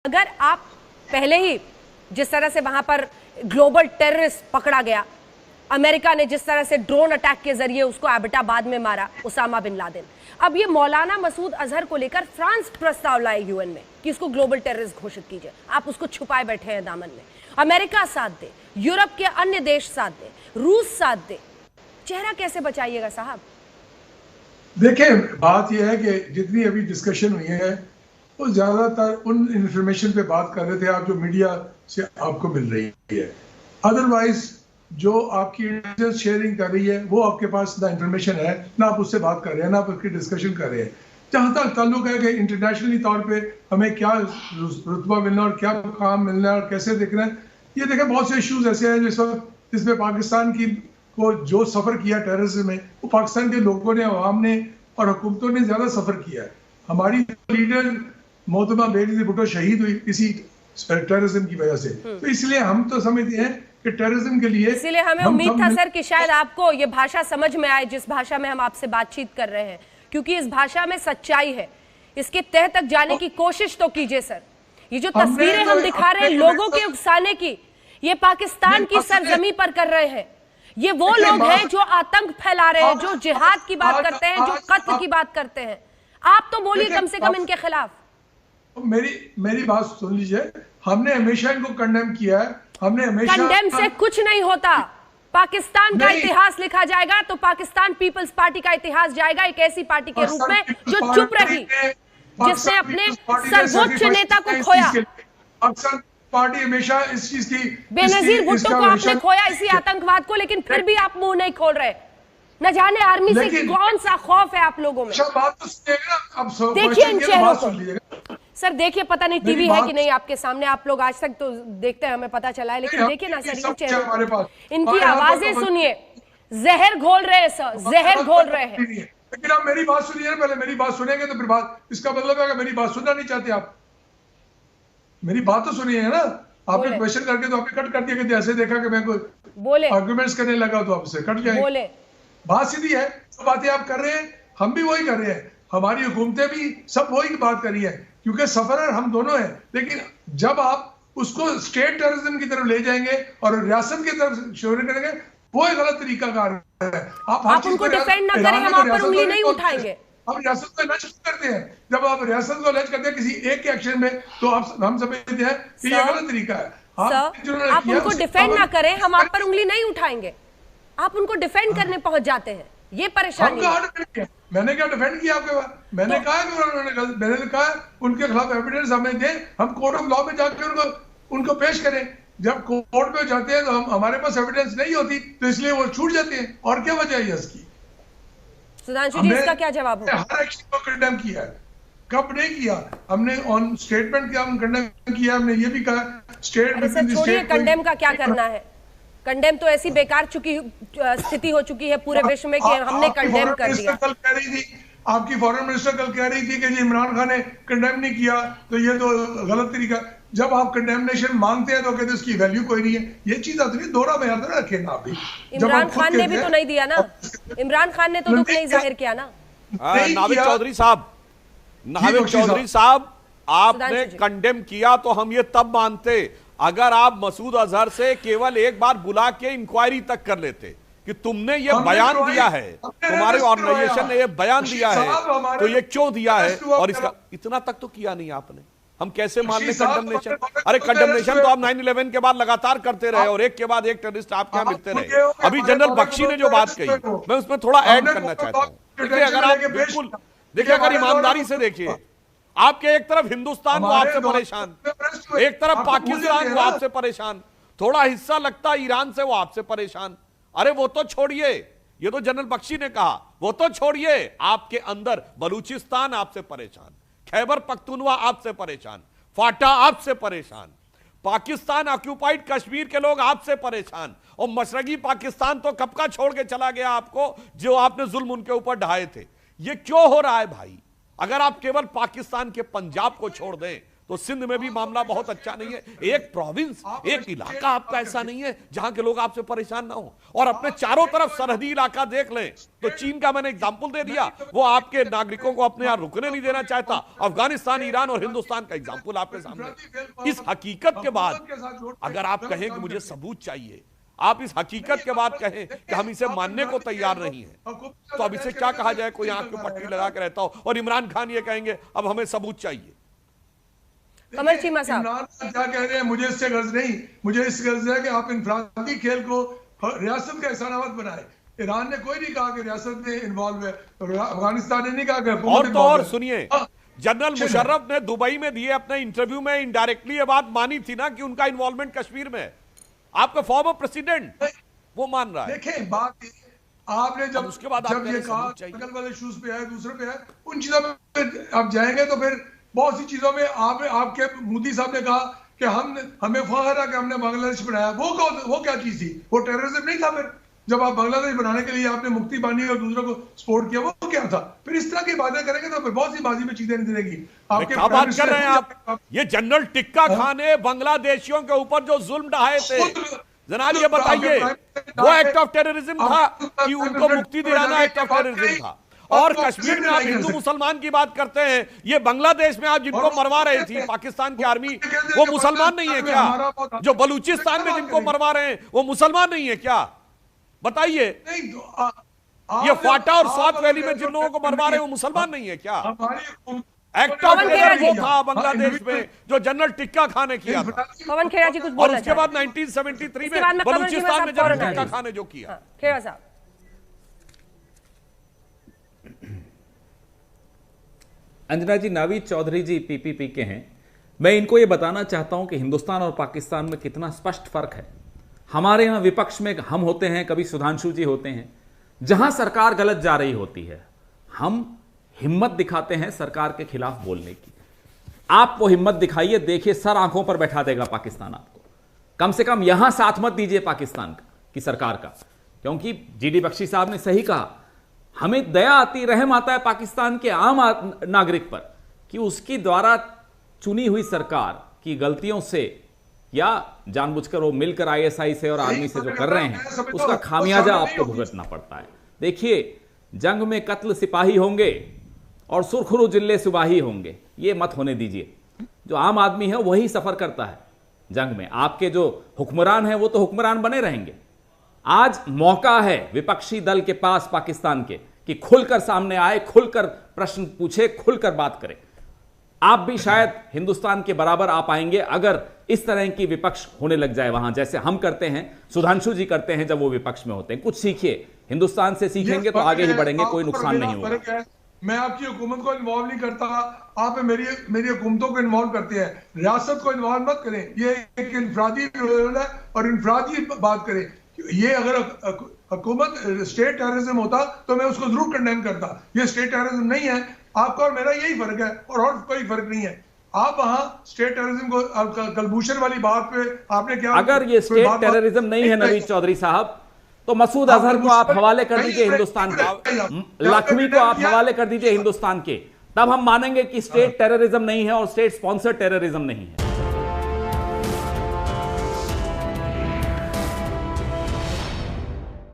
अगर आप पहले ही जिस तरह से वहां पर ग्लोबल टेररिस्ट पकड़ा गया, अमेरिका ने जिस तरह से ड्रोन अटैक के जरिए उसको एबटाबाद में मारा, उसामा बिन लादेन, अब ये मौलाना मसूद अजहर को लेकर फ्रांस प्रस्ताव लाए यूएन में कि इसको ग्लोबल टेररिस्ट घोषित कीजिए। आप उसको छुपाए बैठे हैं दामन में। अमेरिका साथ दे, यूरोप के अन्य देश साथ दे, रूस साथ दे, चेहरा कैसे बचाइएगा साहब? देखिए, बात यह है कि जितनी अभी डिस्कशन हुई है वो ज्यादातर उन इंफॉर्मेशन पे बात कर रहे थे आप जो मीडिया से आपको मिल रही है। अदरवाइज जो आपकी इंटेलिजेंस शेयरिंग कर रही है वो आपके पास ना इंफॉर्मेशन है, ना आप उससे बात कर रहे हैं, ना आप उसकी डिस्कशन कर रहे हैं। जहां तक ताल्लुक है कि इंटरनेशनली तौर पे हमें क्या रुतबा मिलना और क्या काम मिलना है और कैसे देखना है, ये देखें बहुत से इश्यूज ऐसे हैं जिस वक्त जिसमें पाकिस्तान की को जो सफर किया टेररिज्म में, वो पाकिस्तान के लोगों ने, अवाम ने और हुकूमतों ने ज्यादा सफर किया है। हमारी लीडर मोहतरमा बेनज़ीर भुट्टो शहीद हुई इसी टेररिज्म की वजह से। तो इसलिए हम तो समझते हैं कि टेररिज्म के लिए, इसलिए हमें उम्मीद था सर कि शायद आपको ये भाषा समझ में आए जिस भाषा में हम आपसे बातचीत कर रहे हैं, क्योंकि इस भाषा में सच्चाई है। इसके तह तक जाने की कोशिश तो कीजिए सर। ये जो तस्वीरें हम दिखा रहे हैं लोगों के उकसाने की, ये पाकिस्तान की सरजमी पर कर रहे हैं। ये वो लोग हैं जो आतंक फैला रहे हैं, जो जिहाद की बात करते हैं, जो कत्ल की बात करते हैं। आप तो बोलिए कम से कम इनके खिलाफ। मेरी बात सुन लीजिए, हमने हमेशा इनको कंडेम किया है। हमने हमेशा कंडेम से कुछ नहीं होता। पाकिस्तान का इतिहास लिखा जाएगा तो पाकिस्तान पीपल्स पार्टी का इतिहास जाएगा एक ऐसी पार्टी के रूप में जो चुप रही, जिसने अपने सर्वोच्च नेता को खोया। पाकिस्तान पार्टी हमेशा इस चीज की, बेनजीर भुट्टो को आपने खोया इसी आतंकवाद को, लेकिन फिर भी आप मुंह नहीं खोल रहे। न जाने आर्मी से कौन सा खौफ है आप लोगों में। बात तो सुनिएगा, अब देखिए इन चेहरों को सर, देखिए पता नहीं टीवी है कि नहीं आपके सामने, आप लोग आज तक तो देखते हैं, हमें पता चला है, लेकिन देखिए ना सर इन चेहरों, इनकी आवाजें सुनिए, जहर घोल रहे हैं सर, जहर घोल रहे हैं। लेकिन आप मेरी बात सुनिए ना, पहले मेरी बात सुनेंगे तो फिर बात, इसका मतलब है कि मेरी बात सुनना नहीं चाहते आप। मेरी बात तो सुनिए ना, आपने क्वेश्चन करके तो आपने कट कर दिया कि ऐसे देखा कि मैं कोई बोले आर्गुमेंट्स करने लगा तो आपसे कट जाए। बोले बात सीधी है, तो बातें आप कर रहे हैं, हम भी वही कर रहे हैं, हमारी हुकूमतें भी सब वही बात कर रही है, क्योंकि सफरर हम दोनों हैं। लेकिन जब आप उसको स्टेट टेररिज्म की तरफ ले जाएंगे और रियासत की तरफ शोर करेंगे, वो एक गलत तरीका कार है। आप उनको डिफेंड ना करें, हम आप पर उंगली नहीं उठाएंगे। हम रियासत को लज करते हैं, जब आप रियासत को लज करते हैं किसी एक के एक्शन में, तो हम समझते हैं कि ये गलत तरीका है। आप उनको डिफेंड ना करें, हम आप पर उंगली नहीं उठाएंगे। आप उनको डिफेंड करने पहुंच जाते हैं, ये परेशानी है। मैंने क्या डिफेंड किया आपके बाद? मैंने कहा कि मैंने कहा उनके खिलाफ एविडेंस हमें दें, हम कोर्ट ऑफ लॉ में जाकर उनको पेश करें। जब कोर्ट में जाते हैं तो हमारे पास एविडेंस नहीं होती, तो इसलिए वो छूट जाते हैं। और क्या वजह है इसकी? सुधांशु जी, इसका क्या जवाब होगा? हर एक्शन को कंडेम किया है, कब नहीं किया हमने? ऑन स्टेटमेंट क्या हम कंडेम किया? हमने ये भी कहा स्टेटमेंट। छोड़िए कंडेम का क्या करना है, कंडेम तो ऐसी बेकार स्थिति हो चुकी है पूरे विश्व में कि हमने कंडेम कर दिया। कल कह रही थी, आपकी फॉरेन मिनिस्टर कल कह रही थी कि जी इमरान खान ने कंडेम नहीं किया तो ये तो गलत तरीका। जब आप कंडेमनेशन मांगते हैं तो कहते हैं उसकी वैल्यू कोई नहीं है। ये चीज आती है, दोहरा बयान तो रखेगा आप भी। इमरान खान ने भी तो नहीं दिया ना, इमरान खान ने तो दुख नहीं जाहिर किया ना। नाविद चौधरी साहब, आपने कंडेम किया तो हम ये तब मानते अगर आप मसूद अजहर से केवल एक बार बुला के इंक्वायरी तक कर लेते कि तुमने ये बयान दिया है, तुम्हारे ऑर्गेनाइजेशन ने ये बयान दिया है, तो ये क्यों दिया है, और इसका इतना तक तो किया नहीं आपने। हम कैसे मान लें कंडेमनेशन? अरे कंडेमनेशन तो आप 9/11 के बाद लगातार करते रहे और एक के बाद एक टेररिस्ट आपके यहां मिलते रहे। अभी जनरल बख्शी ने जो बात कही, मैं उसमें थोड़ा ऐड करना चाहता हूं। देखिए, अगर आप बिल्कुल देखिए, अगर ईमानदारी से देखिए, आपके एक तरफ हिंदुस्तान वो आपसे परेशान, एक तरफ पाकिस्तान वो आपसे परेशान, थोड़ा हिस्सा लगता है ईरान से वो आपसे परेशान। अरे वो तो छोड़िए, ये तो जनरल बख्शी ने कहा, वो तो छोड़िए, आपके अंदर बलूचिस्तान आपसे परेशान, खैबर पख्तूनवा आपसे परेशान, फाटा आपसे परेशान, पाकिस्तान ऑक्यूपाइड कश्मीर के लोग आपसे परेशान, और मशरकी पाकिस्तान तो कब का छोड़ के चला गया आपको, जो आपने जुल्म उनके ऊपर ढाए थे। ये क्यों हो रहा है भाई? अगर आप केवल पाकिस्तान के पंजाब को छोड़ दें, तो सिंध में भी मामला बहुत अच्छा नहीं है। एक प्रोविंस, एक इलाका आपका ऐसा नहीं है जहां के लोग आपसे परेशान ना हो। और अपने चारों तरफ सरहदी इलाका देख लें तो चीन का मैंने एग्जांपल दे दिया, वो आपके नागरिकों को अपने यहां रुकने नहीं देना चाहता। अफगानिस्तान, ईरान और हिंदुस्तान का एग्जांपल आपके सामने। इस हकीकत के बाद अगर आप कहें कि मुझे सबूत चाहिए, आप इस हकीकत के बाद कहें कि हम इसे मानने को तैयार नहीं है, तो अब इसे क्या कहा जाए? कोई आंख पे पट्टी लगा के रहता हो और इमरान खान ये कहेंगे अब हमें सबूत चाहिए। कमल चीमा साहब, इमरान क्या कह रहे हैं, मुझे इससे गर्ज नहीं, मुझे इस गर्ज है कि आप इनफरादी खेल को रियासत का हिस्सा मत बनाए। ईरान ने कोई नहीं कहा कि रियासत में इन्वॉल्व है, अफगानिस्तान ने नहीं कहा कि और तो और सुनिए, जनरल मुशर्रफ ने दुबई में दिए अपने इंटरव्यू में इनडायरेक्टली ये बात मानी थी ना कि उनका इन्वॉल्वमेंट कश्मीर में है। आपका फॉर्मर प्रेसिडेंट वो मान रहा है। देखें बात आपने जब उसके बाद जब ये कहा टेक्निकल वाले इश्यूज पे है, दूसरे पे है, उन चीजों में आप जाएंगे तो फिर बहुत सी चीजों में आपके मोदी साहब ने कहा कि हमें फख्र है कि हमने बांग्लादेश बनाया। वो क्या चीज थी? वो टेररिज्म नहीं था। फिर जब आप बांग्लादेश बनाने के लिए आपने मुक्ति बांधी और दूसरों को सपोर्ट किया, वो क्या था? फिर इस तरह की बातें करेंगे तो फिर बहुत सी बाजी में चीजें नहीं रहेगी। आपके क्या बात कर रहे हैं आप? ये जनरल टिक्का खान ने बांग्लादेशियों के ऊपर जो जुल्म ढाए थे, जनाब ये बताइए वो एक्ट ऑफ टेररिज्म था कि उनको मुक्ति दिलाना एक्ट ऑफ टेररिज्म था? और कश्मीर में आप हिंदू मुसलमान की बात करते हैं, ये बांग्लादेश में आप जिनको मरवा रहे थी पाकिस्तान की आर्मी, वो मुसलमान नहीं है क्या? जो बलूचिस्तान में जिनको मरवा रहे हैं वो मुसलमान नहीं है क्या? बताइए। ये फाटा और स्वात वैली में जिन लोगों को मरवा रहे हैं वो मुसलमान नहीं है क्या? एक्ट ऑफ टेररिज्म था बांग्लादेश में जो जनरल टिक्का खान ने किया था। पवन खेड़ा जी कुछ और उसके बाद 1973 में बलूचिस्तान में जनरल टिक्का खान ने जो किया। खेड़ा साहब, अंजना जी, नावीद चौधरी जी पीपीपी के हैं। मैं इनको ये बताना चाहता हूं कि हिंदुस्तान और पाकिस्तान में कितना स्पष्ट फर्क है। हमारे यहां विपक्ष में हम होते हैं, कभी सुधांशु जी होते हैं, जहां सरकार गलत जा रही होती है हम हिम्मत दिखाते हैं सरकार के खिलाफ बोलने की। आप वो हिम्मत दिखाइए, देखिए सर आंखों पर बैठा देगा पाकिस्तान आपको। कम से कम यहां साथ मत दीजिए पाकिस्तान की सरकार का, क्योंकि जीडी बख्शी साहब ने सही कहा, हमें दया आती, रहम आता है पाकिस्तान के आम नागरिक पर कि उसकी द्वारा चुनी हुई सरकार की गलतियों से या जानबूझकर वो मिलकर आईएसआई से और आर्मी से जो कर रहे हैं उसका खामियाजा आपको भुगतना पड़ता है। देखिए, जंग में कत्ल सिपाही होंगे और सुरखरू जिले सुबाही होंगे, ये मत होने दीजिए। जो आम आदमी है वही सफर करता है जंग में। आपके जो हुक्मरान हैं वो तो हुक्मरान बने रहेंगे। आज मौका है विपक्षी दल के पास पाकिस्तान के कि खुलकर सामने आए, खुलकर प्रश्न पूछे, खुलकर बात करें। आप भी शायद हिंदुस्तान के बराबर आ पाएंगे अगर इस तरह की विपक्ष होने लग जाए वहां, जैसे हम करते हैं, सुधांशु जी करते हैं जब वो विपक्ष में होते हैं। कुछ सीखिए, हिंदुस्तान से सीखेंगे तो आगे ही बढ़ेंगे, कोई नुकसान नहीं होगा। मैं आपकी हुकूमत को इन्वॉल्व नहीं करता, आप मेरी हुकूमतों को इन्वॉल्व करते हैं। रियासत को इन्वॉल्व मत करें, ये एक इंफरादी रोल है और इंफरादी बात करें। ये अगर हुकूमत स्टेट टेररिज्म होता तो मैं उसको जरूर कंडेम करता। ये स्टेट टेररिज्म नहीं है। आपका और मेरा यही फर्क है और कोई फर्क नहीं है। आप वहां स्टेट टेररिज्म को कलभूषण वाली बात पे आपने क्या, अगर ये स्टेट टेररिज्म नहीं है नवीद चौधरी साहब, तो मसूद अजहर को आप हवाले कर दीजिए हिंदुस्तान के, लखवी को आप हवाले कर दीजिए हिंदुस्तान के, तब हम मानेंगे कि स्टेट टेररिज्म नहीं है और स्टेट स्पॉन्सर्ड टेररिज्म नहीं है।